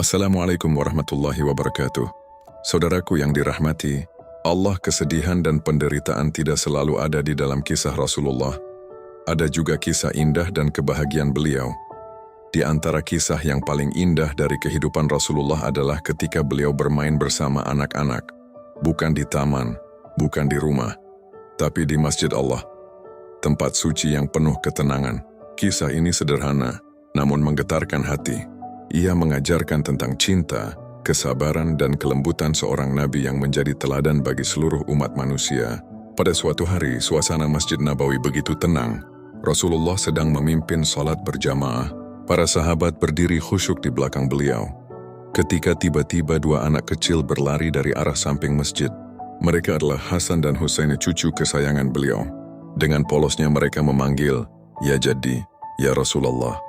Assalamualaikum warahmatullahi wabarakatuh. Saudaraku yang dirahmati, Allah, kesedihan dan penderitaan tidak selalu ada di dalam kisah Rasulullah. Ada juga kisah indah dan kebahagiaan beliau. Di antara kisah yang paling indah dari kehidupan Rasulullah adalah ketika beliau bermain bersama anak-anak. Bukan di taman, bukan di rumah, tapi di Masjid Allah. Tempat suci yang penuh ketenangan. Kisah ini sederhana, namun menggetarkan hati. Ia mengajarkan tentang cinta, kesabaran dan kelembutan seorang nabi yang menjadi teladan bagi seluruh umat manusia. Pada suatu hari, suasana Masjid Nabawi begitu tenang. Rasulullah sedang memimpin salat berjamaah. Para sahabat berdiri khusyuk di belakang beliau. Ketika tiba-tiba dua anak kecil berlari dari arah samping masjid. Mereka adalah Hasan dan Husain, cucu kesayangan beliau. Dengan polosnya mereka memanggil, "Ya Jaddi, ya Rasulullah."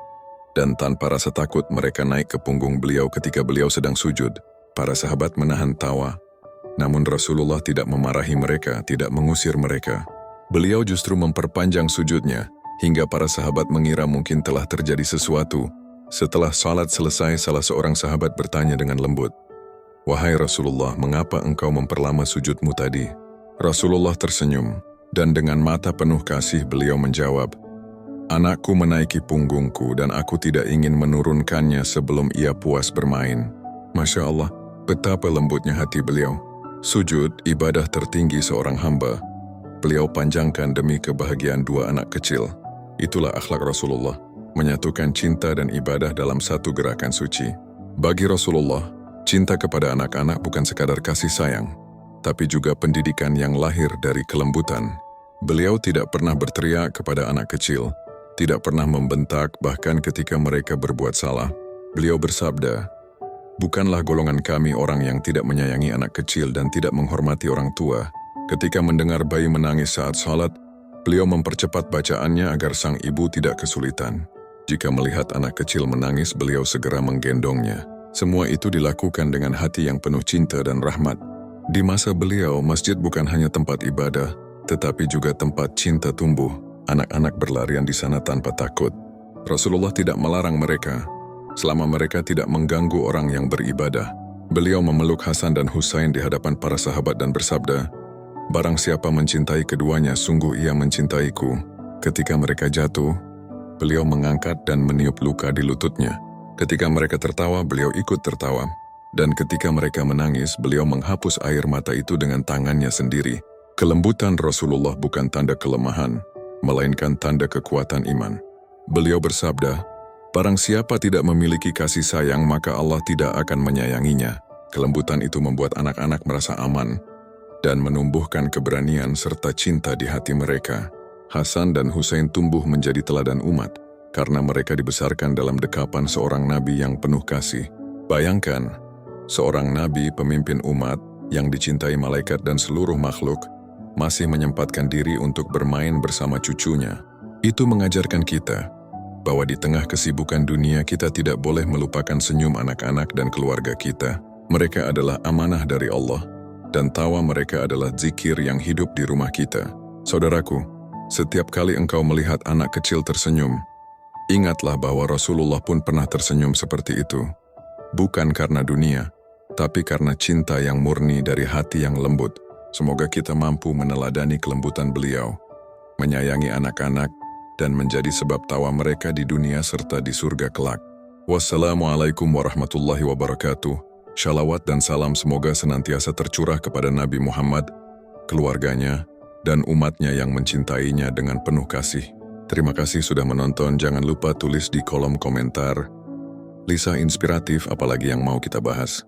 Dan tanpa rasa takut mereka naik ke punggung beliau ketika beliau sedang sujud. Para sahabat menahan tawa. Namun Rasulullah tidak memarahi mereka, tidak mengusir mereka. Beliau justru memperpanjang sujudnya, hingga para sahabat mengira mungkin telah terjadi sesuatu. Setelah salat selesai, salah seorang sahabat bertanya dengan lembut, "Wahai Rasulullah, mengapa engkau memperlama sujudmu tadi?" Rasulullah tersenyum, dan dengan mata penuh kasih beliau menjawab, "Anakku menaiki punggungku dan aku tidak ingin menurunkannya sebelum ia puas bermain." Masya Allah, betapa lembutnya hati beliau. Sujud, ibadah tertinggi seorang hamba. Beliau panjangkan demi kebahagiaan dua anak kecil. Itulah akhlak Rasulullah, menyatukan cinta dan ibadah dalam satu gerakan suci. Bagi Rasulullah, cinta kepada anak-anak bukan sekadar kasih sayang, tapi juga pendidikan yang lahir dari kelembutan. Beliau tidak pernah berteriak kepada anak kecil, tidak pernah membentak bahkan ketika mereka berbuat salah. Beliau bersabda, "Bukanlah golongan kami orang yang tidak menyayangi anak kecil dan tidak menghormati orang tua." Ketika mendengar bayi menangis saat salat, beliau mempercepat bacaannya agar sang ibu tidak kesulitan. Jika melihat anak kecil menangis, beliau segera menggendongnya. Semua itu dilakukan dengan hati yang penuh cinta dan rahmat. Di masa beliau, masjid bukan hanya tempat ibadah, tetapi juga tempat cinta tumbuh. Anak-anak berlarian di sana tanpa takut. Rasulullah tidak melarang mereka, selama mereka tidak mengganggu orang yang beribadah. Beliau memeluk Hasan dan Husain di hadapan para sahabat dan bersabda, "Barang siapa mencintai keduanya, sungguh ia mencintaiku." Ketika mereka jatuh, beliau mengangkat dan meniup luka di lututnya. Ketika mereka tertawa, beliau ikut tertawa. Dan ketika mereka menangis, beliau menghapus air mata itu dengan tangannya sendiri. Kelembutan Rasulullah bukan tanda kelemahan, melainkan tanda kekuatan iman. Beliau bersabda, "Barang siapa tidak memiliki kasih sayang, maka Allah tidak akan menyayanginya." Kelembutan itu membuat anak-anak merasa aman dan menumbuhkan keberanian serta cinta di hati mereka. Hasan dan Husain tumbuh menjadi teladan umat karena mereka dibesarkan dalam dekapan seorang nabi yang penuh kasih. Bayangkan, seorang nabi pemimpin umat yang dicintai malaikat dan seluruh makhluk masih menyempatkan diri untuk bermain bersama cucunya. Itu mengajarkan kita bahwa di tengah kesibukan dunia kita tidak boleh melupakan senyum anak-anak dan keluarga kita. Mereka adalah amanah dari Allah, dan tawa mereka adalah zikir yang hidup di rumah kita. Saudaraku, setiap kali engkau melihat anak kecil tersenyum, ingatlah bahwa Rasulullah pun pernah tersenyum seperti itu. Bukan karena dunia, tapi karena cinta yang murni dari hati yang lembut. Semoga kita mampu meneladani kelembutan beliau, menyayangi anak-anak, dan menjadi sebab tawa mereka di dunia serta di surga kelak. Wassalamualaikum warahmatullahi wabarakatuh. Shalawat dan salam semoga senantiasa tercurah kepada Nabi Muhammad, keluarganya, dan umatnya yang mencintainya dengan penuh kasih. Terima kasih sudah menonton. Jangan lupa tulis di kolom komentar kisah inspiratif apalagi yang mau kita bahas.